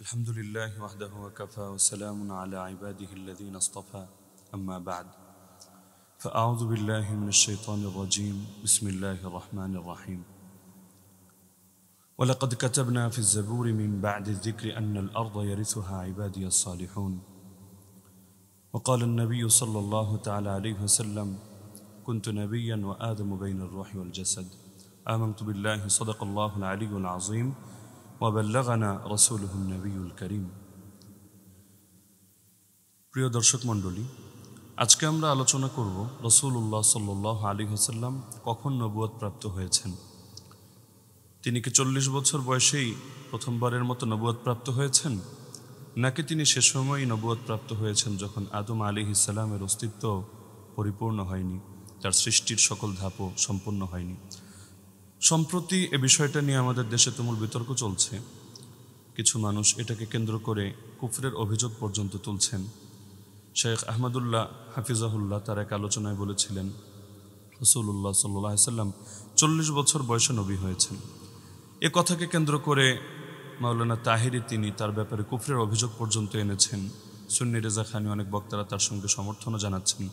الحمد لله وحده وكفى وسلام على عباده الذين اصطفى أما بعد فأعوذ بالله من الشيطان الرجيم بسم الله الرحمن الرحيم ولقد كتبنا في الزبور من بعد الذكر أن الأرض يرثها عبادي الصالحون وقال النبي صلى الله تعالى عليه وسلم كنت نبيا وآدم بين الروح والجسد آمنت بالله صدق الله العلي العظيم وبلغنا رسوله النبي الكريم প্রিয় দর্শক মণ্ডলী, আজকে আমরা আলোচনা করব রাসূলুল্লাহ সাল্লাল্লাহু আলাইহি ওয়াসাল্লাম কখন নবুয়ত প্রাপ্ত হয়েছেন। তিনি কি 40 বছর বয়সেই প্রথমবারের মতো নবুয়ত প্রাপ্ত হয়েছেন, নাকি তিনি সে সময়ই নবুয়ত প্রাপ্ত হয়েছেন যখন আদম আলাইহিস সালামের অস্তিত্ব পরিপূর্ণ হয়নি, তার সৃষ্টির সকল ধাপও সম্পূর্ণ হয়নি। সম্প্রতি এ বিষয়টা নিয়ে আমাদের দেশে তুমুল বিতর্ক চলছে। কিছু মানুষ এটাকে কেন্দ্র করে কুফরের অভিযোগ পর্যন্ত তুলছেন। শেখ আহমদুল্লাহ হাফিজাহুল্লাহ তার এক আলোচনায় বলেছিলেন রাসূলুল্লাহ সাল্লাল্লাহু আলাইহি ওয়াসাল্লাম 40 বছর বয়সে নবী হয়েছেন। এ কথাকে কেন্দ্র করে মাওলানা তাহিরি তিনি তার ব্যাপারে কুফরের অভিযোগ পর্যন্ত এনেছেন। সুন্নি রেজা খানি অনেক বক্তারা তার সঙ্গে সমর্থনও জানাচ্ছেন।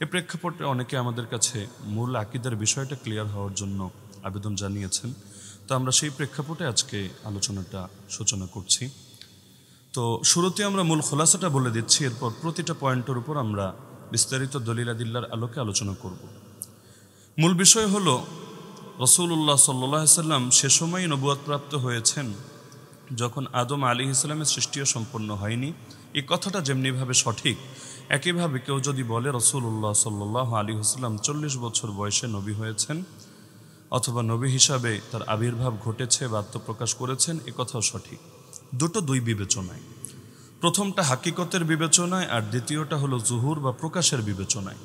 এ প্রেক্ষাপটে অনেকে আমাদের কাছে মূল আকীদার বিষয়টা ক্লিয়ার হওয়ার জন্য আবেদন জানিয়েছেন। তো আমরা সেই প্রেক্ষাপটে আজকে আলোচনাটা সূচনা করছি। তো শুরুতে আমরা মূল খোলাসাটা বলে দিচ্ছি, এরপর প্রতিটা পয়েন্টের উপর আমরা বিস্তারিত দলিল আদিল্লার আলোকে আলোচনা করব। মূল বিষয় হলো রাসূলুল্লাহ সাল্লাল্লাহু আলাইহি ওয়াসাল্লাম সে সময়ই নবুয়ত প্রাপ্ত হয়েছেন যখন আদম আলাইহিস সালামের সৃষ্টিও সম্পন্ন হয়নি। এই কথাটা যেমনিভাবে সঠিক, একইভাবে কেউ যদি বলে রাসূলুল্লাহ সাল্লাল্লাহু আলাইহি ওয়াসাল্লাম 40 বছর বয়সে নবী হয়েছেন অথবা নবী হিসাবে তার আবির্ভাব ঘটেছে বা আত্মপ্রকাশ করেছেন, এ কথাও সঠিক। দুই বিবেচনায়, প্রথমটা হাকিকতের বিবেচনায় আর দ্বিতীয়টা হলো জুহুর বা প্রকাশের বিবেচনায়।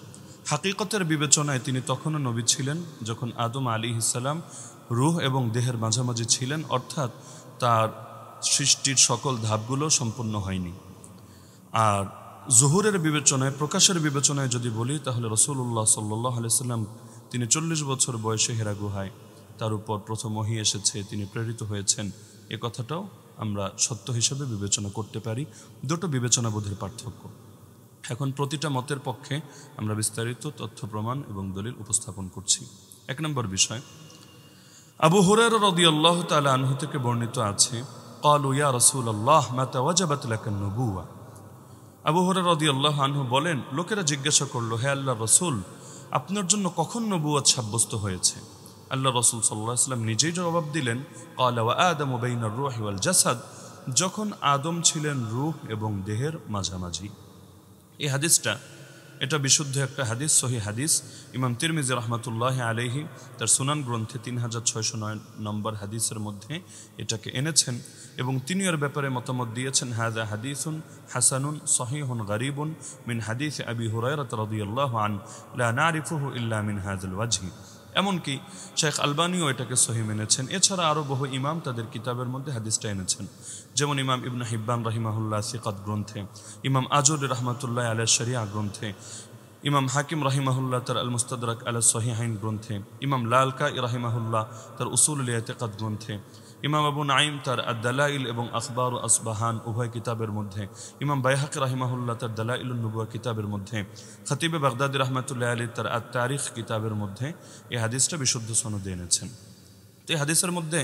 হাকিকতের বিবেচনায় তিনি তখনও নবী ছিলেন যখন আদম আলাইহিস সালাম রূহ এবং দেহের মাঝামাঝি ছিলেন, অর্থাৎ তার সৃষ্টির সকল ধাপগুলো সম্পূর্ণ হয়নি। আর জুহুরের বিবেচনায়, প্রকাশের বিবেচনায় যদি বলি, তাহলে রাসূলুল্লাহ সাল্লাল্লাহু আলাইহি ওয়াসাল্লাম তিনি 40 বছর বয়সে হেরা গুহায় তার উপর প্রথম ওহী এসেছে, তিনি প্রেরিত হয়েছেন, এ কথাটাও আমরা সত্য হিসেবে বিবেচনা করতে পারি। দুটো বিবেচনাবোধের পার্থক্য। এখন প্রতিটা মতের পক্ষে আমরা বিস্তারিত তথ্য প্রমাণ এবং দলিল উপস্থাপন করছি। 1 নম্বর বিষয়, আবু হুরায়রা রাদিয়াল্লাহু তাআলা আনহু থেকে বর্ণিত আছে, ক্বালু ইয়া রাসূলাল্লাহ মাতা ওয়াজাবাত লাকান নবুওয়া। আবু হুরায়রা রাদিয়াল্লাহু আনহু বলেন, লোকেরা জিজ্ঞাসা করলো, হে আল্লাহর রাসূল, আপনার জন্য কখন নবুয়ত সাব্যস্ত হয়েছে? আল্লাহ রাসূল সাল্লাল্লাহু আলাইহি ওয়াসাল্লাম নিজেই জবাব দিলেন, ক্বালা ওয়া আদামু বাইনার রূহি ওয়াল জাসাদ, যখন আদম ছিলেন রূহ এবং দেহের মাঝামাঝি। এই হাদিসটা এটা বিশুদ্ধ একটা হাদিস, সহিহ হাদিস। ইমাম তিরমিজি রাহমাতুল্লাহি আলাইহি তার সুনান গ্রন্থে 3609 নম্বর হাদিসের মধ্যে এটাকে এনেছেন এবং তিনি এর ব্যাপারে মতামত দিয়েছেন, হাযা হাদিসুন হাসানুন সহিহুন গরীবুন মিন হাদিস আবি হুরায়রা রাদিয়াল্লাহু আন লা নারিফুহু ইল্লা মিন হাযাল ওয়াজহি। এমনকি শেখ আলবানিও এটাকে সহিহ মেনেছেন। এছাড়া আরও বহু ইমাম তাদের কিতাবের মধ্যে হাদিসটা এনেছেন, যেমন ইমাম ইবনে হিব্বান রাহিমাহুল্লাহ সিকাত গ্রন্থে, ইমাম আজুরি রাহমাতুল্লাহ আলাইহি শরিয়া গ্রন্থে, ইমাম হাকিম রাহিমাহুল্লাহ তার আল মুস্তাদরাক আলা সহিহাইন গ্রন্থে, ইমাম লালকাই রাহিমাহুল্লাহ তার উসুলুল ইতিকাদ গ্রন্থে, ইমাম আবু নাঈম তার আদ-দালাইল এবং আখবার ও আসবাহান উভয় কিতাবের মধ্যে, ইমাম বাইহাকি রাহিমাহুল্লাহ তার দালাইলুন নবুওয়া কিতাবের মধ্যে, খতিবে বাগদাদি রাহমাতুল্লাহ আলাইহি তার আত-তারিখ কিতাবের মধ্যে এই হাদিসটা বিশুদ্ধ সনদে এনেছেন। তো এই হাদিসের মধ্যে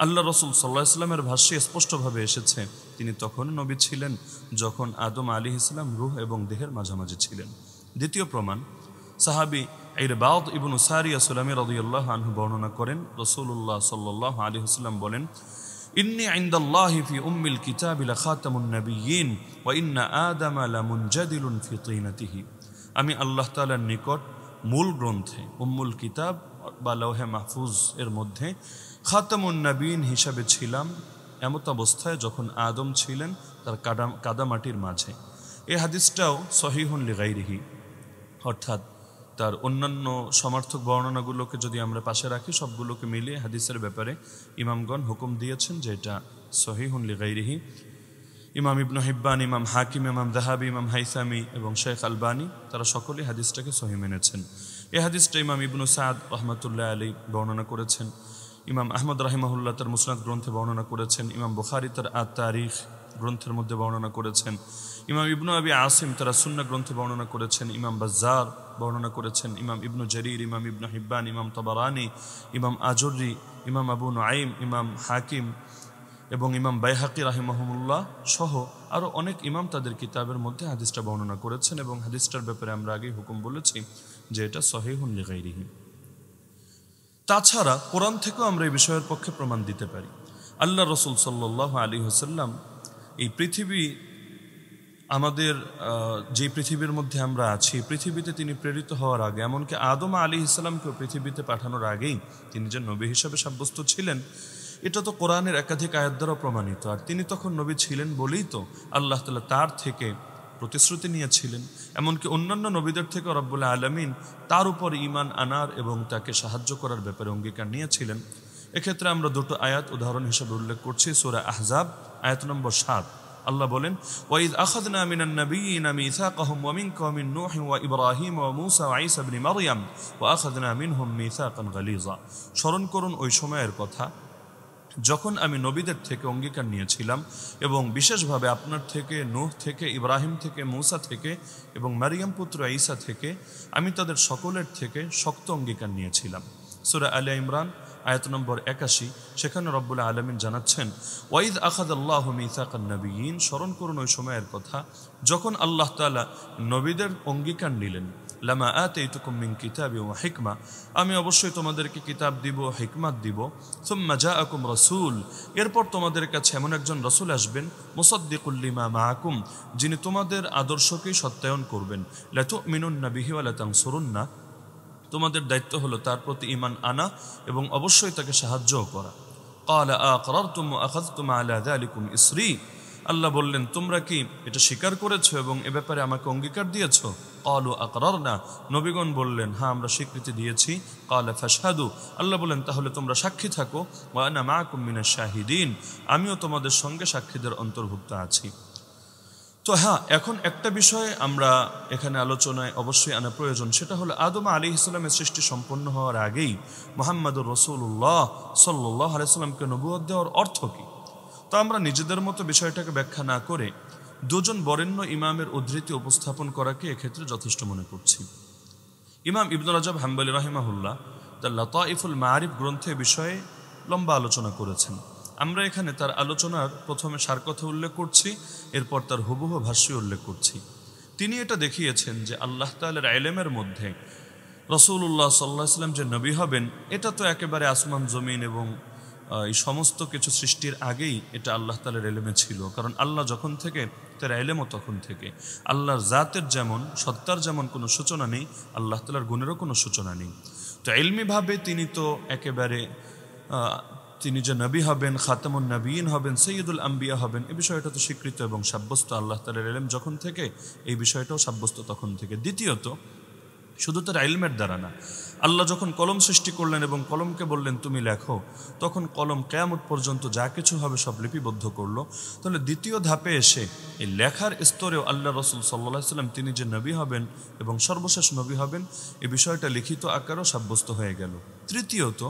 আল্লাহ রাসূল সাল্লাল্লাহু আলাইহি ওয়াসাল্লামের ভাষ্যে স্পষ্টভাবে এসেছে তিনি তখন নবী ছিলেন যখন আদম আলাইহিস সালাম রূহ এবং দেহের মাঝামাঝি ছিলেন। দ্বিতীয় প্রমাণ, সাহাবী ইরবাদ ইবনে সারিয়া সুলামি রাদিয়াল্লাহু আনহু বর্ণনা করেন, রাসূলুল্লাহ সাল্লাল্লাহু আলাইহি ওয়াসাল্লাম বলেন, ইন্নী ইনদাল্লাহি ফি উম্মিল কিতাবি লাখাতামুন নাবিয়্যিন ওয়া ইন্না আদামা লামুনজাদিলুন ফি তিনাতিহি। আমি আল্লাহ তাআলার নিকট মূল গ্রন্থে উম্মুল কিতাব বা লৌহে মাহফুজ এর মধ্যে খাতামুন নবীন হিসাবে ছিলাম এমত অবস্থায় যখন আদম ছিলেন তার কাদামাটির মাঝে। এই হাদিসটাও সহিহুন লিগাইরিহি, অর্থাৎ তার অন্যান্য সমর্থক বর্ণনাগুলোকে যদি আমরা পাশে রাখি, সবগুলোকে মিলিয়ে হাদিসের ব্যাপারে ইমামগণ হুকুম দিয়েছেন যে এটা সহিহুন লিগাইরিহি। ইমাম ইবনে হিব্বান, ইমাম হাকিম, ইমাম যাহাবি, ইমাম হাইসামি এবং শেখ আলবানি তারা সকলেই হাদিসটাকে সহিহ মেনেছেন। এই হাদিসটা ইমাম ইবনে সাদ রাহমাতুল্লাহ আলাইহি বর্ণনা করেছেন। ইমাম আহমদ রাহিমাহুল্লাহ তার মুসনাদ গ্রন্থে বর্ণনা করেছেন, ইমাম বুখারী তার আত-তারিখ গ্রন্থের মধ্যে বর্ণনা করেছেন, ইমাম ইবনু আবি আসিম তারা সুন্নাহ গ্রন্থে বর্ণনা করেছেন, ইমাম বাজ্জার বর্ণনা করেছেন, ইমাম ইবনু জারির, ইমাম ইবনু হিব্বান, ইমাম তাবারানি, ইমাম আজুরি, ইমাম আবু নুআইম, ইমাম হাকিম এবং ইমাম বাইহাকি রাহিমাহুমুল্লাহ সহ আরও অনেক ইমাম তাদের কিতাবের মধ্যে হাদিসটা বর্ণনা করেছেন এবং হাদিসটার ব্যাপারে আমরা আগেই হুকুম বলেছি যে এটা সহিহুন লিগাইরিহি। তাছাড়া কোরআন থেকেও আমরা এই বিষয়ের পক্ষে প্রমাণ দিতে পারি। আল্লাহ রসুল সাল্লাল্লাহু আলাইহি ওয়াসাল্লাম এই পৃথিবী, আমাদের যে পৃথিবীর মধ্যে আমরা আছি, পৃথিবীতে তিনি প্রেরিত হওয়ার আগে, এমনকি আদম আলাইহিস সালামকেও পৃথিবীতে পাঠানোর আগেই তিনি যে নবী হিসাবে সাব্যস্ত ছিলেন, এটা তো কোরআনের একাধিক আয়াত দ্বারা প্রমাণিত। আর তিনি তখন নবী ছিলেন বলেই তো আল্লাহ তাআলা তার থেকে প্রতিশ্রুতি নিয়েছিলেন। এমনকি অন্যান্য নবীদের থেকে রব্বুল আলামিন তার উপর ঈমান আনার এবং তাকে সাহায্য করার ব্যাপারে অঙ্গীকার নিয়েছিলেন। এক্ষেত্রে আমরা দুটো আয়াত উদাহরণ হিসেবে উল্লেখ করছি। সূরা আহজাব আয়াত নম্বর 7, আল্লাহ বলেন, ওয়াইদ আখাযনা মিনান নাবিয়্যিনা মিসাকাহুম ওয়া মিনকা ওয়া মিন নূহ ওয়া ইব্রাহিম ওয়া মূসা ওয়া ঈসা ইবনে মারইয়াম ওয়া আখাযনা মিনহুম মিসাকান গালিযা। স্মরণ করুন ওই সময়ের কথা যখন আমি নবীদের থেকে অঙ্গীকার নিয়েছিলাম এবং বিশেষভাবে আপনার থেকে, নূহ থেকে, ইব্রাহিম থেকে, মূসা থেকে এবং মারিয়াম পুত্র ঈসা থেকে আমি তাদের সকলের থেকে শক্ত অঙ্গীকার নিয়েছিলাম। সূরা আলে ইমরান আয়াত নম্বর 81, সেখানে রব্বুল আলামিন জানাচ্ছেন, ওয়াইদ আখাযাল্লাহু মিসাকান নাবিয়্যিন, স্মরণ করুন ওই সময়ের কথা যখন আল্লাহ তাআলা নবীদের অঙ্গীকার নিলেন, লামা আতাইতুকুম মিন কিতাবিন ওয়া হিকমা, আমি অবশ্যই তোমাদেরকে কিতাব দিব, হিকমাত দিব, সুম্মা জাআকুম রাসূল, এরপর তোমাদের কাছে এমন একজন রাসূল আসবেন, মুসাদ্দিকুল লিমা মাআকুম, যিনি তোমাদের আদর্শকে সত্যায়ন করবেন, লা তুমিনুন্না বিহি ওয়া লা তানসুরুন্না, তোমাদের দায়িত্ব হলো তার প্রতি ঈমান আনা এবং অবশ্যই তাকে সাহায্যও করা। ক্বালা আকরারতুম ওয়া আখাযতুম আলা যালিকুম ইসরি, আল্লাহ বললেন তোমরা কি এটা স্বীকার করেছো এবং এ ব্যাপারে আমাকে অঙ্গীকার দিয়েছো? ক্বালু আকরারনা, নবীগণ বললেন হ্যাঁ আমরা স্বীকৃতি দিয়েছি। ক্বালা ফাশহাদু, আল্লাহ বললেন তাহলে তোমরা সাক্ষী থাকো, ওয়া আনা মাআকুম মিনাশ শাহিদিন, আমিও তোমাদের সঙ্গে সাক্ষীদের অন্তর্ভুক্ত আছি। তো হ্যাঁ, এখন একটা বিষয় আমরা এখানে আলোচনায় অবশ্যই আনা প্রয়োজন, সেটা হলো আদম আলাইহিস সালামের সৃষ্টি সম্পন্ন হওয়ার আগেই মুহাম্মদুর রাসূলুল্লাহ সাল্লাল্লাহু আলাইহি ওয়াসাল্লামকে নবুয়ত দেওয়ার অর্থ কী? তো আমরা নিজেদের মতো বিষয়টাকে ব্যাখ্যা না করে দুজন বরেণ্য ইমামের উদ্ধৃতি উপস্থাপন করাকে এক্ষেত্রে যথেষ্ট মনে করছি। ইমাম ইবনে রাজব হাম্বলী রাহিমাহুল্লাহ তার লাতাইফুল মাআরিফ গ্রন্থে বিষয়ে লম্বা আলোচনা করেছেন। আমরা এখানে তার আলোচনার প্রথমে সারকথা উল্লেখ করছি, এরপর তার হুবহু ভাষ্য উল্লেখ করছি। তিনি এটা দেখিয়েছেন যে আল্লাহ তাআলার ইলমের মধ্যে রাসূলুল্লাহ সাল্লাল্লাহু আলাইহি ওয়াসাল্লাম যে নবী হবেন, এটা তো একেবারে আসমান জমিন এবং এই সমস্ত কিছু সৃষ্টির আগেই এটা আল্লাহ তাআলার ইলমে ছিল। কারণ আল্লাহ যখন থেকে তার ইলমও তখন থেকে। আল্লাহর জাতের যেমন, সত্তার যেমন কোনো সূচনা নেই, আল্লাহ তাআলার গুণেরও কোনো সূচনা নেই। তো ইলমিভাবে তিনি তো একেবারে তিনি যে নবী হবেন, খাতামুন নবীয়িন হবেন, সৈয়দুল আম্বিয়া হবেন, এই বিষয়টা তো স্বীকৃত এবং সাব্যস্ত। আল্লাহ তাআলার ইলম যখন থেকে এই বিষয়টাও সাব্যস্ত তখন থেকে। দ্বিতীয়ত, শুধু তার ইলমের দ্বারা না, আল্লাহ যখন কলম সৃষ্টি করলেন এবং কলমকে বললেন তুমি লেখো, তখন কলম কিয়ামত পর্যন্ত যা কিছু হবে সব লিপিবদ্ধ করলো। তাহলে দ্বিতীয় ধাপে এসে এই লেখার স্তরেও আল্লাহ রাসূল সাল্লাল্লাহু আলাইহি ওয়াসাল্লাম তিনি যে নবী হবেন এবং সর্বশেষ নবী হবেন, এই বিষয়টা লিখিত আকারেও সাব্যস্ত হয়ে গেল। তৃতীয়ত,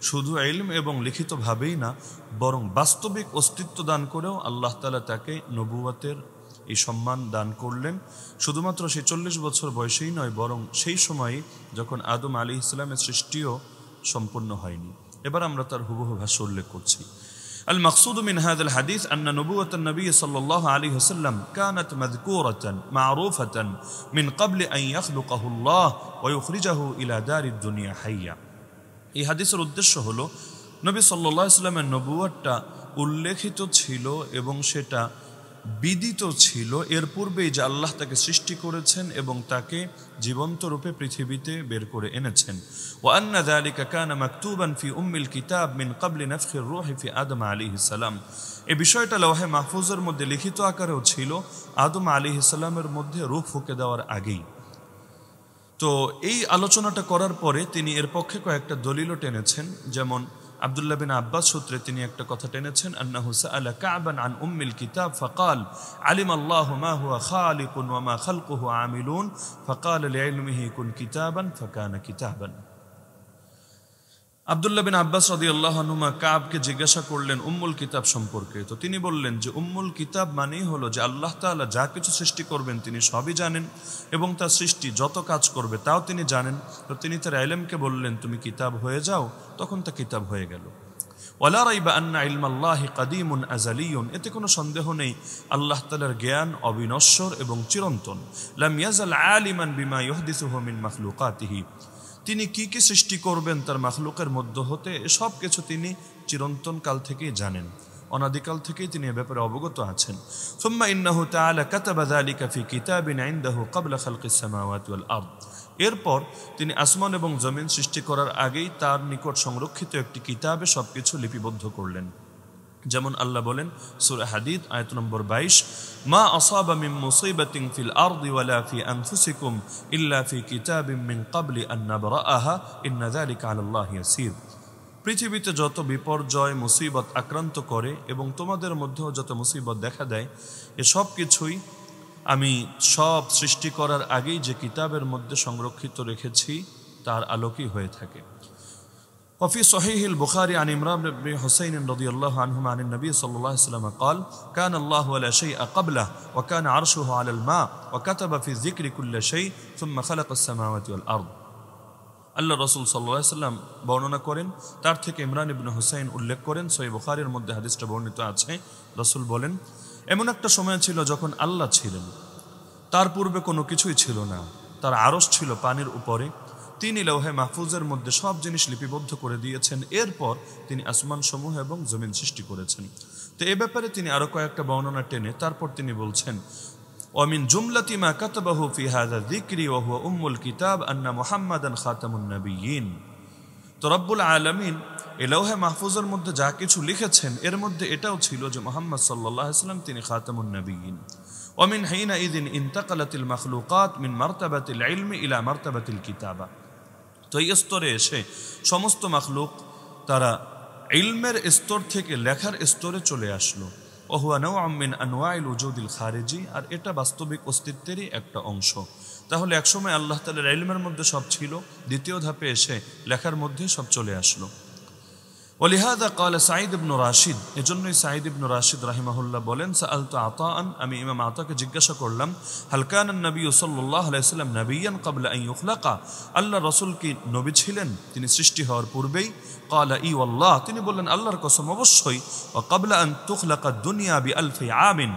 শুধু ইলম এবং লিখিতভাবেই না, বরং বাস্তবিক অস্তিত্ব দান করেও আল্লাহ তাআলা তাকে নবুয়তের এই সম্মান দান করলেন। শুধুমাত্র সেই 40 বছর বয়সেই নয়, বরং সেই সময়ই যখন আদম আলাইহিস সালামের সৃষ্টিও সম্পূর্ণ হয়নি। এবার আমরা তার হুবহু ভাষ্য উল্লেখ করছি। আল মাকসুদ মিন হাযাল হাদিস আন্না নবুওয়াতান নবী সাল্লাল্লাহু আলাইহি ওয়াসাল্লাম কানাত মাযকুরাতান মা'রুফাতান মিন ক্বাবলি আন ইয়াখলুকাহু আল্লাহ ওয়া ইখরিজাহু ইলা দারিদ দুনিয়া হাইয়া। এই হাদিসের উদ্দেশ্য হলো নবী সাল্লাল্লাহু আলাইহি ওয়াসাল্লামের নবুয়তটা উল্লেখিত ছিল এবং সেটা বিদিত ছিল এর পূর্বেই যে আল্লাহ তাকে সৃষ্টি করেছেন এবং তাকে জীবন্ত রূপে পৃথিবীতে বের করে এনেছেন। ওয়া আন্না যালিকা কানা মাকতুবান ফি উম্মিল কিতাব মিন ক্বাবলি নাফখির রূহি ফি আদম আলাইহিস সালাম। এই বিষয়টা লওহে মাহফুজের মধ্যে লিখিত আকারেও ছিল আদম আলাইহিস সালামের মধ্যে রূহ ফুঁকে দেওয়ার আগেই। তো এই আলোচনাটা করার পরে তিনি এর পক্ষে কয়েকটা দলিলও টেনেছেন। যেমন আব্দুল্লাহ বিন আব্বাস সূত্রে তিনি একটা কথা টেনেছেন, আন্নাহু সাআলা কা'বান আন উম্মিল কিতাব ফাকাল আলিম আল্লাহু মা হুয়া খালিকুন ওয়া মা খালকুহু আমিলুন ফাকাল লিইলমিহি কুন কিতাবান ফাকানা কিতাবান। আব্দুল্লাহ বিন আব্বাস রাদিয়াল্লাহু আনহুমা কাবকে জিজ্ঞাসা করলেন উম্মুল কিতাব সম্পর্কে। তো তিনি বললেন যে উম্মুল কিতাব মানেই হলো যে আল্লাহ তাআলা যা কিছু সৃষ্টি করবেন তিনি সবই জানেন এবং তার সৃষ্টি যত কাজ করবে তাও তিনি জানেন। তো তিনি তার ইলমকে বললেন তুমি কিতাব হয়ে যাও, তখন তা কিতাব হয়ে গেল। ওয়ালা রাইবা আন্না ইলমাল্লাহি কাদীমুন আযালিয়ুন, এতে কোনো সন্দেহ নেই আল্লাহ তাআলার জ্ঞান অবিনশ্বর এবং চিরন্তন। লাম ইয়াজাল আলিমান বিমা ইউহদিসুহু মিন মাখলুকাতিহি, তিনি কি কি সৃষ্টি করবেন তার মাখলুকের মধ্য হতে সব কিছু তিনি চিরন্তন কাল থেকেই জানেন, অনাদিকাল থেকেই তিনি এ ব্যাপারে অবগত আছেন। সুম্মা ইন্নাহু তাআলা কাতাবা যালিকা ফি কিতাবিন ইনদাহু ক্বাবলা খালকিস সামাওয়াতি ওয়াল আরদ, এরপর তিনি আসমান এবং জমিন সৃষ্টি করার আগেই তার নিকট সংরক্ষিত একটি কিতাবে সবকিছু লিপিবদ্ধ করলেন। যেমন আল্লাহ বলেন সূরা হাদীদ আয়াত নম্বর 22, মা আসাবা মিন মুসিবাতিন ফিল আরদি ওয়ালা ফি আনফুসিকুম ইল্লা ফি কিতাবিন মিন ক্বাবলি আন নাবরাআহা ইন্না যালিকা আলাল্লাহি ইয়াসীর, পৃথিবীতে যত বিপর্যয় মুসিবত আক্রান্ত করে এবং তোমাদের মধ্যেও যত মুসিবত দেখা দেয় এ সব কিছুই আমি সব সৃষ্টি করার আগেই যে কিতাবের মধ্যে সংরক্ষিত রেখেছি তার আলোকই হয়ে থাকে। وفي صحيح البخاري عن عمران بن حسين رضي الله عنهما عن النبي صلى الله عليه وسلم قال كان الله ولا شيء قبله وكان عرشه على الماء وكتب في الذكر كل شيء ثم خلق السماوات والأرض। আল্লাহ রাসূল সাল্লাল্লাহু আলাইহি ওয়াসাল্লাম বর্ণনা করেন, তার থেকে ইমরান ইবনে হুসাইন উল্লেখ করেন, সহিহ বুখারীর মধ্যে হাদিসটা বর্ণিত আছে। রাসূল বলেন, এমন একটা সময় ছিল যখন আল্লাহ ছিলেন, তার পূর্বে কোনো কিছুই ছিল না, তার আরশ ছিল পানির উপরে, তিনি লৌহে মাহফুজের মধ্যে সব জিনিস লিপিবদ্ধ করে দিয়েছেন, এরপর তিনি আসমান সমূহ এবং জমিন সৃষ্টি করেছেন। তো এ ব্যাপারে তিনি আরো কয়েকটা বর্ণনা টেনে তারপর তিনি বলছেন, ওয়ামিন জুমলাতি মা কাতাবাহু ফি হাযা যিকরি ওয়া হুয়া উম্মুল কিতাব আন্না মুহাম্মাদান খাতামুন নবিয়্যিন। তো রব্বুল আলামিন এই লৌহে মাহফুজের মধ্যে যা কিছু লিখেছেন এর মধ্যে এটাও ছিল যে মুহাম্মদ সাল্লাল্লাহু আলাইহি ওয়াসাল্লাম তিনি খাতামুন নবিয়্যিন। ওয়ামিন হিনাইযিন ইনতাকালাতিল মাখলুকাত মিন মারতাবাতিল ইলমি ইলা মারতাবাতিল কিতাবা। তো এই স্তরে এসে সমস্ত মাখলুক তারা ইলমের স্তর থেকে লেখার স্তরে চলে আসলো। ওহুয়া নাওআম মিন আনওয়াইল উজুদিল খারিজি, আর এটা বাস্তবিক অস্তিত্বেরই একটা অংশ। তাহলে একসময় আল্লাহ তাআলার ইলমের মধ্যে সব ছিল, দ্বিতীয় ধাপে এসে লেখার মধ্যে সব চলে আসলো। ওয়ালিহাযা ক্বালা সাঈদ ইবনে রাশিদ, এজন্যই সাঈদ ইবনে রাশিদ রাহিমাহুল্লাহ বলেন, সাআলতু আতাআন, আমি ইমাম আতাকে জিজ্ঞাসা করলাম, হাল কানা নবী সাল্লাল্লাহু আলাইহি ওয়াসাল্লাম নবিয়্যান ক্বাবলা আন ইউখলাকা, আল্লাহ রাসূল কি নবী ছিলেন তিনি সৃষ্টি হওয়ার পূর্বেই? ক্বালা ই ওয়াল্লাহ, তিনি বললেন আল্লাহর কসম অবশ্যই। ওয়া ক্বাবলা আন তুখলাকা দুনিয়া বিআলফি আমিন,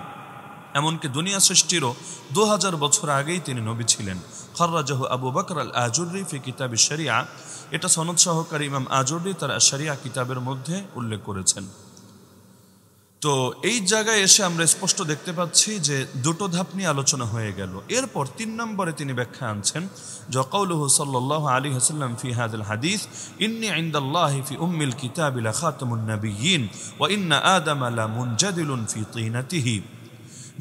এমনকি দুনিয়া সৃষ্টিরও 2000 বছর আগেই তিনি নবী ছিলেন। খাররাজাহু আবু বকর আল আজুরি ফি কিতাব আশ-শরিয়া, এটা সনদ সহকারী ইমাম আজুরি তার আশ-শরিয়া কিতাবের মধ্যে উল্লেখ করেছেন। তো এই জায়গায় এসে আমরা স্পষ্ট দেখতে পাচ্ছি যে দুটো ধাপ নিয়ে আলোচনা হয়ে গেল। এরপর 3 নম্বরে তিনি ব্যাখ্যা আনছেন, যে কাউলুহু সাল্লাল্লাহু আলাইহি ওয়াসাল্লাম ফি হাযাল হাদিস, ইন্নী ইনদাল্লাহি ফি উম্মিল কিতাবি লা খাতামুন নাবিয়্যিন ওয়া ইন্না আদামা লা মুনজাদিলুন ফি তিনাতিহি,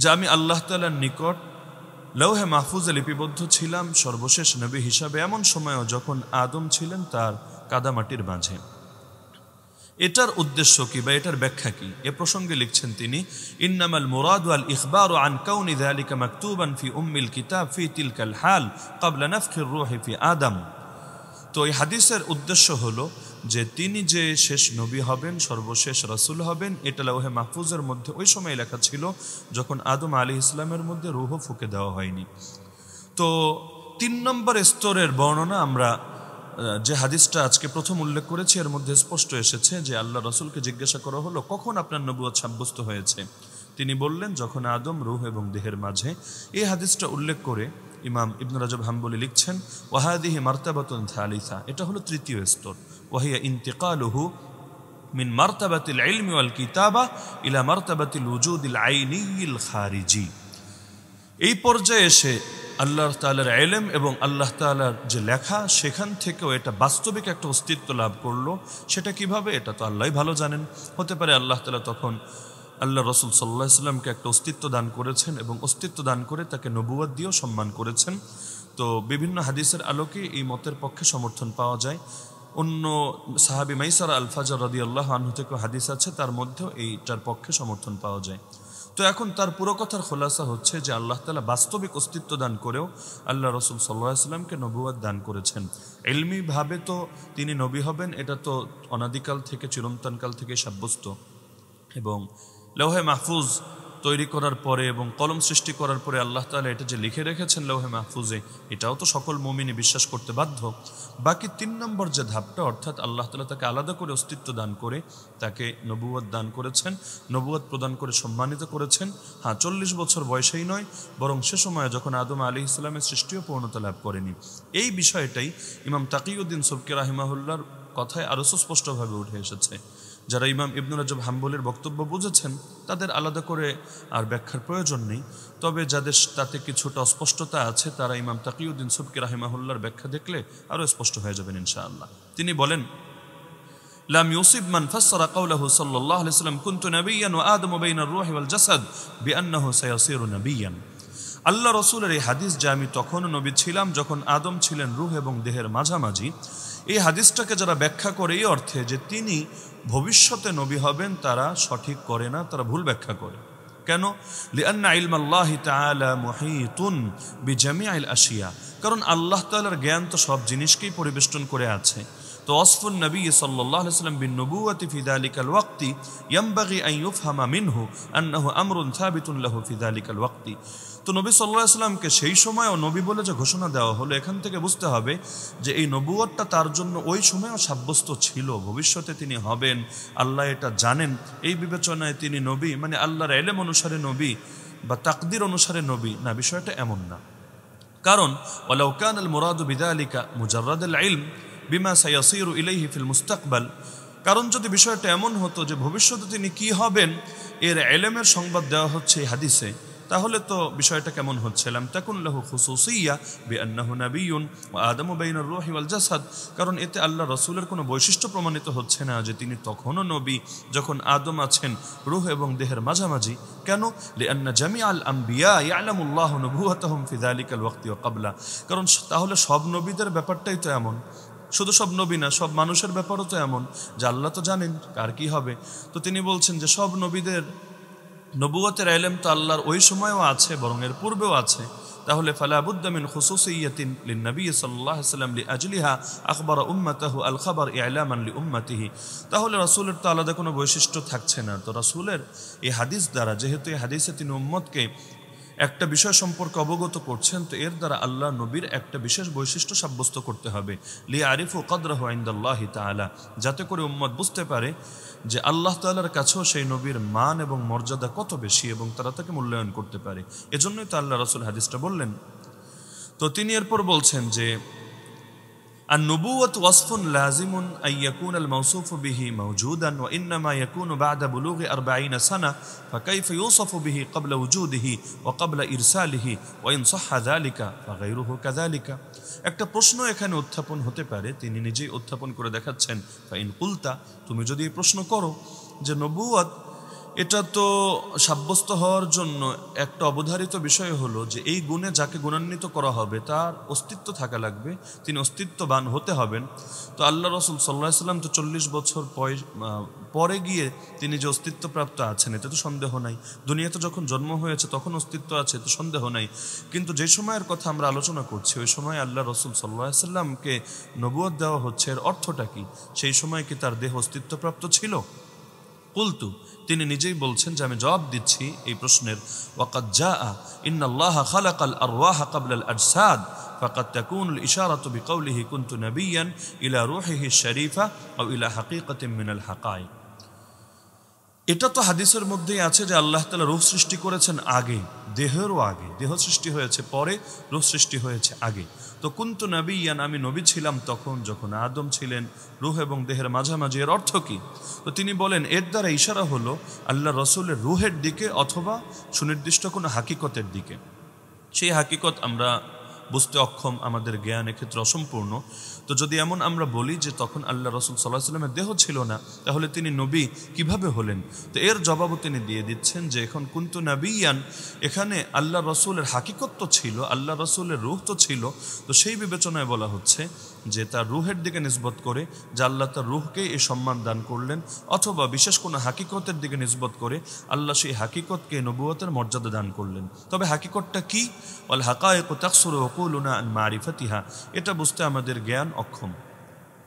যে আমি আল্লাহ তাআলার নিকট লৌহে মাহফুজে লিপিবদ্ধ ছিলাম সর্বশেষ নবী হিসাবে এমন সময়ও যখন আদম ছিলেন তার কাদামাটির মাঝে। এটার উদ্দেশ্য কি বা এটার ব্যাখ্যা কি, এ প্রসঙ্গে লিখছেন তিনি, ইন্নামাল মুরাদু আল ইখবারু আন কাউনি যালিকা মাকতুবান ফি উম্মিল কিতাব ফি তিলকাল হাল ক্বাবলা নাফখির রূহি ফি আদম। তো এই হাদিসের উদ্দেশ্য হলো যে তিনি যে শেষ নবী হবেন, সর্বশেষ রাসূল হবেন, এটা লৌহে মাহফুজের মধ্যে ওই সময় লেখা ছিল যখন আদম আলাইহিস সালামের মধ্যে রূহ ফুঁকে দেওয়া হয়নি। তো 3 নম্বর স্তরের বর্ণনা আমরা যে হাদিসটা আজকে প্রথম উল্লেখ করেছি এর মধ্যে স্পষ্ট এসেছে যে আল্লাহ রাসূলকে জিজ্ঞাসা করা হলো কখন আপনার নবুয়ত সাব্যস্ত হয়েছে, তিনি বললেন যখন আদম রূহ এবং দেহের মাঝে। এই হাদিসটা উল্লেখ করে ইমাম ইবনে রাজব হাম্বলি লিখছেন, ওয়াহাদিহি মারতাবাতুন থালিসা, এটা হলো তৃতীয় স্তর, ওয়াহিয়া ইন্তিকালুহু মিন মারতাবাতিল ইলমি ওয়াল কিতাবা ইলা মারতাবাতিল উজুদিল আইনিয়িল খারিজি। এই পর্যায়ে এসে আল্লাহ তাআলার ইলম এবং আল্লাহ তাআলার যে লেখা সেখান থেকেও এটা বাস্তবিক একটা অস্তিত্ব লাভ করলো। সেটা কিভাবে, এটা তো আল্লাহই ভালো জানেন। হতে পারে আল্লাহ তাআলা তখন আল্লাহ রাসূল সাল্লাল্লাহু আলাইহি ওয়াসাল্লামকে একটা অস্তিত্ব দান করেছেন এবং অস্তিত্ব দান করে তাকে নবুয়ত দিয়েও সম্মান করেছেন। তো বিভিন্ন হাদিসের আলোকে এই মতের পক্ষে সমর্থন পাওয়া যায়। অন্য সাহাবী মাইসারা আল ফাজর রাদিয়াল্লাহু আনহু থেকে হাদিস আছে, তার মধ্যেও এইটার পক্ষে সমর্থন পাওয়া যায়। তো এখন তার পুরো কথার খোলাসা হচ্ছে যে আল্লাহ তাআলা বাস্তবিক অস্তিত্ব দান করেও আল্লাহ রাসূল সাল্লাল্লাহু আলাইহি ওয়াসাল্লামকে নবুয়ত দান করেছেন। ইলমিভাবে তো তিনি নবী হবেন, এটা তো অনাদিকাল থেকে চিরন্তনকাল থেকে সাব্যস্ত। এবং লৌহে মাহফুজ তৈরি করার পরে এবং কলম সৃষ্টি করার পরে আল্লাহ তাআলা এটা যে লিখে রেখেছেন লৌহে মাহফুজে, এটাও তো সকল মুমিনি বিশ্বাস করতে বাধ্য। বাকি 3 নম্বর যে ধাপটা, অর্থাৎ আল্লাহ তাআলা তাকে আলাদা করে অস্তিত্ব দান করে তাকে নবুয়ত দান করেছেন, নবুয়ত প্রদান করে সম্মানিত করেছেন। হ্যাঁ, 40 বছর বয়সেই নয়, বরং সে সময়ে যখন আদম আলাইহিস সালামের সৃষ্টিও পূর্ণতা লাভ করেনি। এই বিষয়টাই ইমাম তাকিউদ্দিন সুবকি রাহিমাহুল্লাহর কথায় আরও সুস্পষ্টভাবে উঠে এসেছে। যারা ইমাম ইবনে রাজব হাম্বলির বক্তব্য বুঝেছেন তাদের আলাদা করে আর ব্যাখ্যার প্রয়োজন নেই, তবে যাদের তাতে কিছুটা অস্পষ্টতা আছে তারা ইমাম তাকিউদ্দিন সুবকি রাহিমাহুল্লাহর ব্যাখ্যা দেখলে আরও স্পষ্ট হয়ে যাবেন ইনশাআল্লাহ। তিনি বলেন, লাম ইউসিব মান ফাসসারা কাওলাহু সাল্লাল্লাহু আলাইহি ওয়াসাল্লাম কুনতু নাবিয়্যান ওয়া আদমু বাইনার রূহি ওয়াল জাসাদ বিআন্নাহু সায়াসিরু নাবিয়্যান। আল্লাহ রাসূলের এই হাদিস যে আমি তখনও নবী ছিলাম যখন আদম ছিলেন রূহ এবং দেহের মাঝামাঝি, এই হাদিসটাকে যারা ব্যাখ্যা করে এই অর্থে যে তিনি ভবিষ্যতে নবী হবেন, তারা সঠিক করে না, তারা ভুল ব্যাখ্যা করে। কেন? লিআন্না ইলমাল্লাহি তাআলা মুহীতুন বিজামিআল আশিয়া, কারণ আল্লাহ তাআলার জ্ঞান তো সব জিনিসকেই পরিবেষ্টন করে আছে। তো ওয়াসফুন নবী সাল্লাল্লাহু আলাইহি ওয়াসাল্লাম বিন নবুওয়াতি ফি যালিকাল ওয়াক্তি ইয়ানবাগি আন ইউফহামা মিনহু আন্নাহু আমরুন সাবিতুন লাহু ফি যালিকাল ওয়াক্তি। তো নবী সাল্লাল্লাহু আলাইহি ওয়াসাল্লামকে সেই সময়ও নবী বলে যে ঘোষণা দেওয়া হলো, এখান থেকে বুঝতে হবে যে এই নবুয়তটা তার জন্য ওই সময়ও সাব্যস্ত ছিল, ভবিষ্যতে তিনি হবেন, আল্লাহ এটা জানেন। এই বিবেচনায় তিনি নবী, মানে আল্লাহর ইলম অনুসারে নবী বা তাকদির অনুসারে নবী না, বিষয়টা এমন না। কারণ ওয়ালাউ কানাল মুরাদু বিযালিকা মুজাররাদুল ইলম বিমা সায়াসিরু ইলাইহি ফিল মুস্তাকবাল, কারণ যদি বিষয়টা এমন হতো যে ভবিষ্যতে তিনি কি হবেন এর ইলমের সংবাদ দেওয়া হচ্ছে এই হাদিসে, তাহলে তো বিষয়টা কেমন হচ্ছে, লাম তাকুন লাহু খুসুসিয়্যা বিআন্নাহু নাবিয়্যুন ওয়া আদামু বাইনার রূহি ওয়াল জাসাদ, কারণ এতে আল্লাহ রাসূলের কোনো বৈশিষ্ট্য প্রমাণিত হচ্ছে না যে তিনি তখনও নবী যখন আদম আছেন রূহ এবং দেহের মাঝামাঝি। কেন? লিআন্না জামিআল আম্বিয়া ইয়ালামুল্লাহু নবুওয়াতাহুম ফি যালিকাল ওয়াক্তি ওয়া ক্বাবলা, কারণ তাহলে সব নবীদের ব্যাপারটাই তো এমন, শুধু সব নবী না, সব মানুষের ব্যাপারও তো এমন যে আল্লাহ তো জানেন কার কি হবে। তো তিনি বলছেন যে সব নবীদের নবুয়তের ইলম তো আল্লাহর ওই সময়ও আছে, বরং এর পূর্বেও আছে। তাহলে ফালা বুদ্দা মিন খুসুসিয়্যাতিন লিন-নবী সাল্লাল্লাহু আলাইহি ওয়াসাল্লাম লিআজলিহা আখবারা উম্মাতাহু আল খাবার ইলামান লিউম্মাতিহি, তাহলে রাসূলের তো আলাদা কোনো বৈশিষ্ট্য থাকছে না। তো রাসূলের এই হাদিস দ্বারা, যেহেতু এই হাদিসে তিনি উম্মতকে একটা বিষয় সম্পর্কে অবগত করছেন, তো এর দ্বারা আল্লাহ নবীর একটা বিশেষ বৈশিষ্ট্য সাব্যস্ত করতে হবে, লিআরিফু কদরাহু ইনদাল্লাহি তাআলা, যাতে করে উম্মত বুঝতে পারে যে আল্লাহ তাআলার কাছেও সেই নবীর মান এবং মর্যাদা কত বেশি এবং তারা তাকে মূল্যায়ন করতে পারে। এজন্যই তো আল্লাহ রাসূল হাদিসটা বললেন। তো তিনি এরপর বলছেন যে النبوة وصف لازم أن يكون الموصوف به موجودا وإنما يكون بعد بلوغ 40 سنة، فكيف يوصف به قبل وجوده وقبل إرساله وإن صح ذلك فغيره كذلك। একটা প্রশ্ন এখানে উত্থাপন হতে পারে, তিনি নিজেই উত্থাপন করে দেখাচ্ছেন, ফাইন কুলতা, তুমি যদি এই প্রশ্ন করো যে নবুয়ত এটা তো সাব্যস্ত হওয়ার জন্য একটা অবধারিত বিষয় হলো যে এই গুণে যাকে গুণান্বিত করা হবে তার অস্তিত্ব থাকা লাগবে, তিনি অস্তিত্ববান হতে হবেন। তো আল্লাহ রাসূল সাল্লাল্লাহু আলাইহি ওয়াসাল্লাম তো 40 বছর পরে গিয়ে তিনি যে অস্তিত্বপ্রাপ্ত আছেন এতে তো সন্দেহ নাই, দুনিয়াতে যখন জন্ম হয়েছে তখন অস্তিত্ব আছে, তো সন্দেহ নাই। কিন্তু যে সময়ের কথা আমরা আলোচনা করছি ওই সময় আল্লাহ রাসূল সাল্লাল্লাহু আলাইহি ওয়াসাল্লামকে নবুয়ত দেওয়া হচ্ছে, এর অর্থটা কি? সেই সময় কি তার দেহ অস্তিত্বপ্রাপ্ত ছিল? কুলতু, তিনি নিজেই বলছেন যে আমি জবাব দিচ্ছি এই প্রশ্নের, ওয়াকাদ জাআ ইন্নাল্লাহা খালাকাল আরওয়াহা ক্বাবলাল আজসাদ ফাকাদ তাকুনুল ইশারাতু বিকাউলিহি কুনতু নাবিয়্যান ইলা রূহিহি শরীফা আও ইলা হাকীকাতিন মিনাল হাকাইক। এটা তো হাদিসের মধ্যেই আছে যে আল্লাহ তাআলা রূহ সৃষ্টি করেছেন আগে, দেহেরও আগে, দেহ সৃষ্টি হয়েছে পরে, রূহ সৃষ্টি হয়েছে আগে। তো কুনতু নাবিয়্যান, আমি নবী ছিলাম তখন যখন আদম ছিলেন রূহ এবং দেহের মাঝামাঝি, এর অর্থ কি? তো তিনি বলেন এর দ্বারা ইশারা হলো আল্লাহ রাসূলের রূহের দিকে অথবা সুনির্দিষ্ট কোনো হাকিকতের দিকে। সেই হাকিকত আমরা বুঝতে অক্ষম, আমাদের জ্ঞান এক্ষেত্রে অসম্পূর্ণ। তো যদি এমন আমরা বলি যে তখন আল্লাহ রাসূল সাল্লাল্লাহু আলাইহি ওয়াসাল্লামের দেহ ছিল না, তাহলে তিনি নবী কিভাবে হলেন? তো এর জবাবও তিনি দিয়ে দিচ্ছেন যে এখন কুনতু নাবিয়্যান, এখানে আল্লাহ রাসূলের হাকিকত তো ছিল, আল্লাহ রাসূলের রূহ তো ছিল, তো সেই বিবেচনায় বলা হচ্ছে যে তার রুহের দিকে নিসবত করে যে আল্লাহ তার রুহকে এই সম্মান দান করলেন, অথবা বিশেষ কোনো হাকিকতের দিকে নিসবত করে আল্লাহ সেই হাকিকতকে নবুয়তের মর্যাদা দান করলেন। তবে হাকিকতটা কি? ওয়াল হাকায়েকু তাকসুরু উকুলুনা আন মারিফাতিহা, এটা বুঝতে আমাদের জ্ঞান অক্ষম।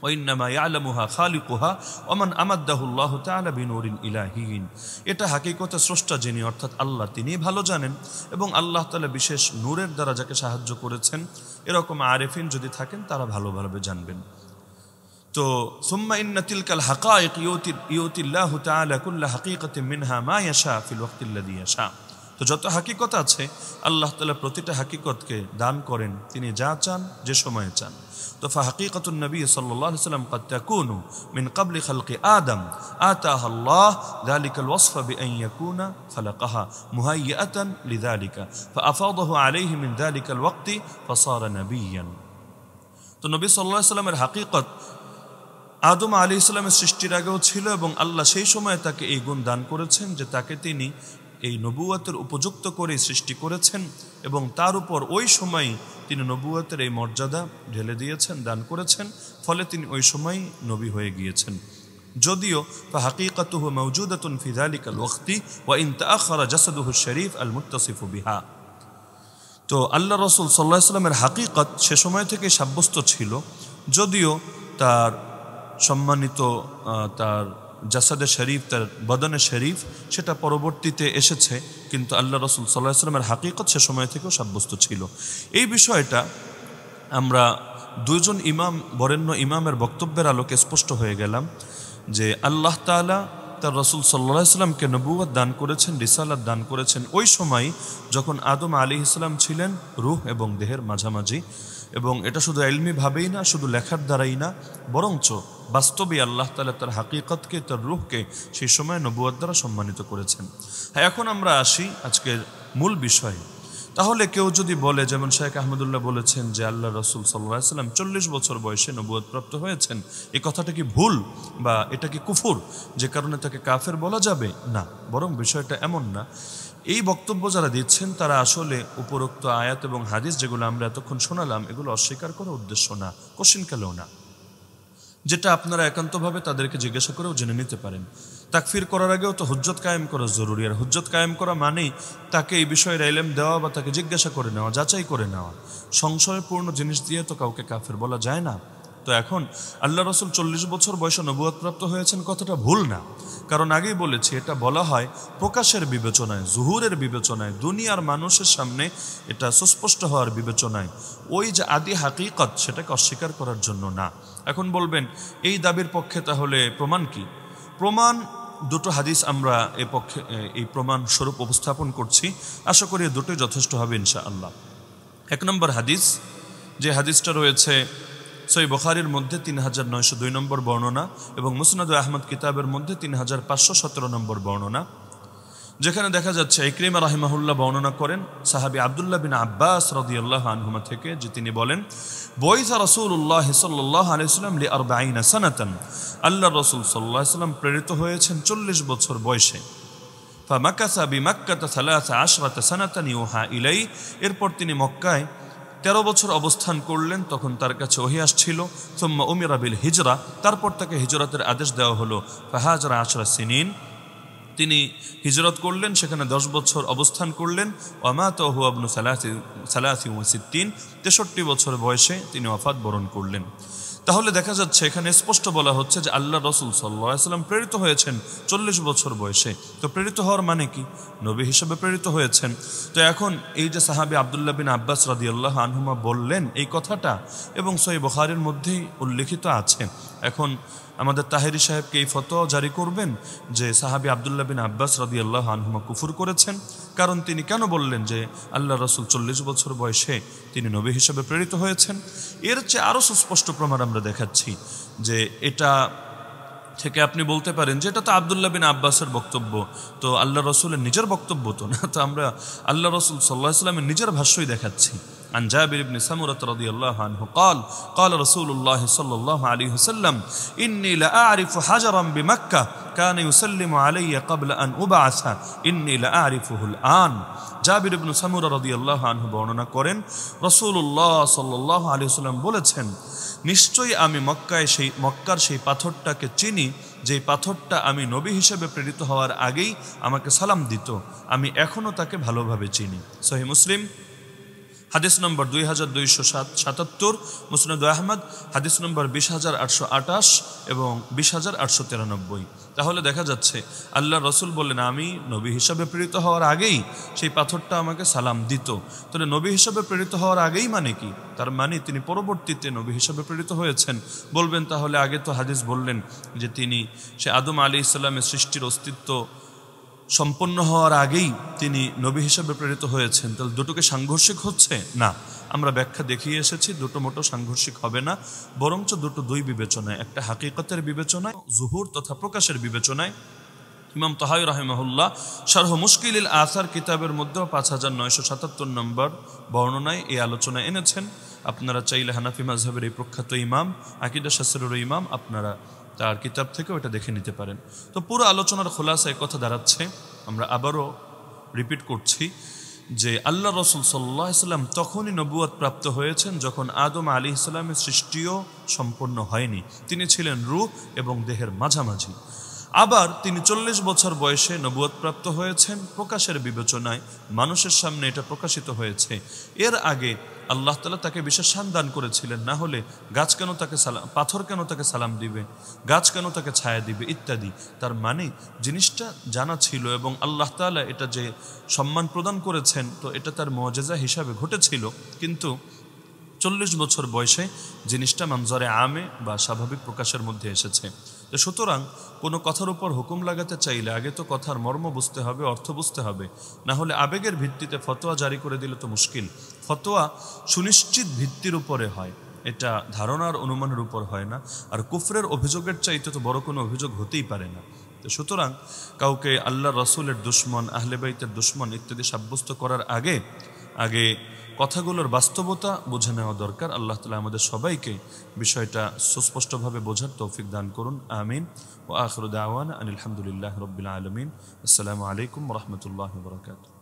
ওয়াইন্নামা ইয়ালামুহা খালিকুহা ওমান আমাদ্দাহু আল্লাহু তাআলা বিনুরিন ইলাহিয়িন, এটা হাকিকতে স্রষ্টা যিনি অর্থাৎ আল্লাহ তিনিই ভালো জানেন, এবং আল্লাহ তাআলা বিশেষ নূরের দ্বারা যাকে সাহায্য করেছেন, এরকম আরেফিন যদি থাকেন তারা ভালোভাবে জানবেন। তো সুম্মা ইন্না তিলকাল হাকায়েক ইউতিল্লাহু তাআলা কুল্লা হাকিকাতিন মিনহা মা ইয়াশা ফিল ওয়াক্তিল্লাযী ইয়াশা, তো যত হাকিকত আছে আল্লাহ তাআলা প্রতিটা হাকিকতকে দান করেন তিনি যা চান, যে সময়ে চান। তো ফাহাকিকাতুন নবী সাল্লাল্লাহু আলাইহি ওয়াসাল্লাম قد تكون من قبل خلق آدم آتاها الله ذلك الوصف بأن يكون خلقها مهيئة لذلك فأفاضه عليه من ذلك الوقت فصار نبيا। তো নবী সাল্লাল্লাহু আলাইহি ওয়াসাল্লামের হাকিকত আদম আলাইহিস সালামের সৃষ্টির আগেও ছিল, এবং আল্লাহ সেই সময়ে তাকে এই গুণ দান করেছেন যে তাকে তিনি এই নবুয়তের উপযুক্ত করে সৃষ্টি করেছেন, এবং তার উপর ওই সময় তিনি নবুয়তের এই মর্যাদা ঢেলে দিয়েছেন, দান করেছেন, ফলে তিনি ওই সময় নবী হয়ে গিয়েছেন। যদিও ফাহাকিকাতুহু মাওজুদাতুন ফি যালিকাল ওয়াক্তি ওয়া ইন তাআখারা জাসাদুহু শরীফ আল মুত্তাসিফু বিহা, তো আল্লাহ রাসূল সাল্লাল্লাহু আলাইহি ওয়াসাল্লামের হাকিকত সে সময় থেকে সাব্যস্ত ছিল, যদিও তার সম্মানিত তার জাসাদে শরীফ, তার বদনে শরীফ সেটা পরবর্তীতে এসেছে, কিন্তু আল্লাহ রাসূল সাল্লাল্লাহু আলাইহি ওয়াসাল্লামের হাকিকত সে সময় থেকেও সাব্যস্ত ছিল। এই বিষয়টা আমরা দুইজন বরেণ্য ইমামের বক্তব্যের আলোকে স্পষ্ট হয়ে গেলাম যে আল্লাহ তাআলা তার রাসূল সাল্লাল্লাহু আলাইহি ওয়াসাল্লামকে নবুয়ত দান করেছেন, রিসালাত দান করেছেন ওই সময় যখন আদম আলাইহিস সালাম ছিলেন রূহ এবং দেহের মাঝামাঝি, এবং এটা শুধু ইলমি ভাবেই না, শুধু লেখার দ্বারাই না, বরঞ্চ বাস্তবে আল্লাহ তাআলা তার হাকিকতকে, তার রূহকে সেই সময় নবুয়ত দ্বারা সম্মানিত করেছেন। হ্যাঁ, এখন আমরা আসি আজকের মূল বিষয়ে। তাহলে কেউ যদি বলে, যেমন শেখ আহমদুল্লাহ বলেছেন যে আল্লাহ রাসূল সাল্লাল্লাহু আলাইহি ওয়াসাল্লাম 40 বছর বয়সে নবুয়ত প্রাপ্ত হয়েছেন, এই কথাটা কি ভুল বা এটা কি কুফর, যে কারণে তাকে কাফের বলা যাবে? না, বরং বিষয়টা এমন না। এই বক্তব্য যারা দিচ্ছেন তারা আসলে উপরোক্ত আয়াত এবং হাদিস যেগুলো আমরা এতক্ষণ শোনালাম এগুলো অস্বীকার করার উদ্দেশ্য না, কোশ্চিনকালেও না, যেটা আপনারা একান্তভাবে তাদেরকে জিজ্ঞাসা করেও জেনে নিতে পারেন। তাকফির করার আগেও তো হুজ্জত কায়েম করা জরুরি, আর হুজ্জত কায়েম করা মানেই তাকে এই বিষয়ের ইলম দেওয়া বা তাকে জিজ্ঞাসা করে নেওয়া, যাচাই করে নেওয়া। সংশয়পূর্ণ জিনিস দিয়ে তো কাউকে কাফের বলা যায় না। তো এখন আল্লাহ রাসূল 40 বছর বয়সে নবুয়ত প্রাপ্ত হয়েছেন কথাটা ভুল না, কারণ আগেই বলেছি এটা বলা হয় প্রকাশের বিবেচনায়, জুহুরের বিবেচনায়, দুনিয়ার মানুষের সামনে এটা সুস্পষ্ট হওয়ার বিবেচনায়। ওই যে আদি হাকিকত সেটাকে অস্বীকার করার জন্য না। এখন বলবেন এই দাবির পক্ষে তাহলে প্রমাণ কি? প্রমাণ দুটো হাদিস আমরা এই প্রমাণ স্বরূপ উপস্থাপন করছি, আশা করি দুটোই যথেষ্ট হবে ইনশাআল্লাহ। 1 নম্বর হাদিস, যে হাদিসটা রয়েছে সহিহ বুখারীর মধ্যে 3902 নম্বর বর্ণনা এবং মুসনাদ আহমদ কিতাবের মধ্যে 3517 নম্বর বর্ণনা, যেখানে দেখা যাচ্ছে ইকরিমা রাহিমাহুল্লাহ বর্ণনা করেন সাহাবী আব্দুল্লাহ বিন আব্বাস রাদিয়াল্লাহু আনহুমা থেকে, যে তিনি বলেন বয়সা রাসূলুল্লাহ সাল্লাল্লাহু আলাইহি ওয়াসাল্লাম লি 40 সানাতান, আল্লাহ রাসূল সাল্লাল্লাহু আলাইহি ওয়াসাল্লাম প্রেরিত হয়েছেন 40 বছর বয়সে। ফামাকাসা বিমাক্কাতা 13 সানাতান ইউহা ইলাই, এরপর তিনি মক্কায় 13 বছর অবস্থান করলেন, তখন তার কাছে ওহী আসছিল। সুম্মা উমিরা বিল হিজরা, তারপর তাকে হিজরতের আদেশ দেওয়া হলো। ফাহাজারা 10 সিনিন, তিনি হিজরত করলেন, সেখানে 10 বছর অবস্থান করলেন। ওয়ামাতাহু ইবনু 63 বছর বয়সে তিনি ওয়াফাত বরণ করলেন। তাহলে দেখা যাচ্ছে এখানে স্পষ্ট বলা হচ্ছে যে আল্লাহ রাসূল সাল্লাল্লাহু আলাইহি ওয়াসাল্লাম প্রেরিত হয়েছেন 40 বছর বয়সে। তো প্রেরিত হওয়ার মানে কি? নবী হিসেবে প্রেরিত হয়েছেন। তো এখন এই যে সাহাবী আব্দুল্লাহ বিন আব্বাস রাদিয়াল্লাহু আনহুমা বললেন এই কথাটা, এবং সহিহ বুখারীর মধ্যেই উল্লেখিত আছে। এখন আমাদের তাহেরি সাহেবকে এই ফতোয়া জারি করবেন যে সাহাবী আব্দুল্লাহ বিন আব্বাস রাদিয়াল্লাহু আনহুমা কুফর করেছেন, কারণ তিনি কেন বললেন যে আল্লাহ রাসূল 40 বছর বয়সে তিনি নবী হিসেবে প্রেরিত হয়েছেন? এর চেয়ে আরও সুস্পষ্ট প্রমাণ আমরা দেখাচ্ছি যে এটা থেকে আপনি বলতে পারেন যে এটা তো আব্দুল্লাহ বিন আব্বাসের বক্তব্য, তো আল্লাহ রসুলের নিজের বক্তব্য তো না, তো আমরা আল্লাহ রসুল সাল্লাল্লাহু আলাইহি ওয়াসাল্লামের নিজের ভাষ্যই দেখাচ্ছি। عن جابر بن سمرة رضي الله عنه قال قال رسول الله صلى الله عليه وسلم إني لأعرف حجرا بمكة كان يسلم علي قبل أن أبعث إني لأعرفه الآن জাবির ইবনে সামুরা রাদিয়াল্লাহু আনহু বর্ণনা করেন রাসূলুল্লাহ সাল্লাল্লাহু আলাইহি ওয়াসাল্লাম বলেছেন নিশ্চয়ই আমি মক্কার সেই পাথরটাকে চিনি যেই পাথরটা আমি নবী হিসেবে প্রেরিত হওয়ার আগেই আমাকে সালাম দিত আমি এখনো তাকে ভালোভাবে চিনি সহিহ মুসলিম হাদিস নম্বর 2277 মুসনাদ আহমদ হাদিস নম্বর 20828 এবং 20893 তাহলে দেখা যাচ্ছে আল্লাহ রসুল বললেন আমি নবী হিসাবে প্রেরিত হওয়ার আগেই সেই পাথরটা আমাকে সালাম দিত তাহলে নবী হিসাবে প্রেরিত হওয়ার আগেই মানে কি তার মানে তিনি পরবর্তীতে নবী হিসাবে প্রেরিত হয়েছেন বলবেন তাহলে আগে তো হাদিস বললেন যে তিনি সে আদম আলাইহিস সালামের সৃষ্টির অস্তিত্ব সম্পন্ন হওয়ার আগেই তিনি নবী হিসেবে প্রেরিত হয়েছেন তাহলে দুটোকে সাংঘর্ষিক হচ্ছে না আমরা ব্যাখ্যা দেখিয়ে এসেছি দুটো মোটো সাংঘর্ষিক হবে না বরঞ্চ দুটো দুই বিবেচনায় একটা হাকিকতের বিবেচনায় জুহুর তথা প্রকাশের বিবেচনায় ইমাম তাহাউই রাহিমাহুল্লাহ শারহ মুশকিলিল আসার কিতাবের মধ্যে 5977 নম্বর বর্ণনায় এই আলোচনা এনেছেন আপনারা চাইলে হানাফি মাযহাবের এই প্রখ্যাত ইমাম আকীদা শাস্ত্রের ইমাম আপনারা তার কিতাব থেকে ওটা দেখে নিতে পারেন তো পুরো আলোচনার খোলাসায় কথা দাঁড়াচ্ছে আমরা আবারও রিপিট করছি যে আল্লাহ রাসূল সাল্লাল্লাহু আলাইহি ওয়াসাল্লাম তখনই নবুয়ত প্রাপ্ত হয়েছেন যখন আদম আলাইহিস সালামের সৃষ্টিও সম্পন্ন হয়নি তিনি ছিলেন রূহ এবং দেহের মাঝামাঝি আবার তিনি 40 বছর বয়সে নবুয়ত প্রাপ্ত হয়েছেন প্রকাশের বিবেচনায় মানুষের সামনে এটা প্রকাশিত হয়েছে এর আগে আল্লাহ তাআলা তাকে বিশেষ শান দান করেছিলেন না হলে গাছ কেন তাকে সালাম পাথর কেন তাকে সালাম দিবে গাছ কেন তাকে ছায়া দিবে ইত্যাদি তার মানে জিনিসটা জানা ছিল এবং আল্লাহ তাআলা এটা যে সম্মান প্রদান করেছেন তো এটা তার মুআজিজা হিসাবে ঘটেছিল কিন্তু 40 বছর বয়সে জিনিসটা মঞ্জরে আমে বা স্বাভাবিক প্রকাশের মধ্যে এসেছে তো সুতরাং কোনো কথার উপর হুকুম লাগাতে চাইলে আগে তো কথার মর্ম বুঝতে হবে অর্থ বুঝতে হবে না হলে আবেগের ভিত্তিতে ফতোয়া জারি করে দিলে তো মুশকিল ফতোয়া সুনিশ্চিত ভিত্তির উপরে হয় এটা ধারণার অনুমানের উপর হয় না আর কুফরের অভিযোগের চাইতে তো বড় কোনো অভিযোগ হতেই পারে না তো সুতরাং কাউকে আল্লাহ রাসূলের দুশমন আহলে বাইতের দুশমন ইত্যাদি সাব্যস্ত করার আগে কথাগুলোর বাস্তবতা বুঝে নেওয়া দরকার আল্লাহ তাআলা আমাদের সবাইকে বিষয়টা সুস্পষ্টভাবে বোঝার তৌফিক দান করুন আমিন ওয়া আখিরু দাওয়ানা আনিল হামদুলিল্লাহি রাব্বিল আলামিন আসসালামু আলাইকুম ওয়া রাহমাতুল্লাহি ওয়া বারাকাতুহু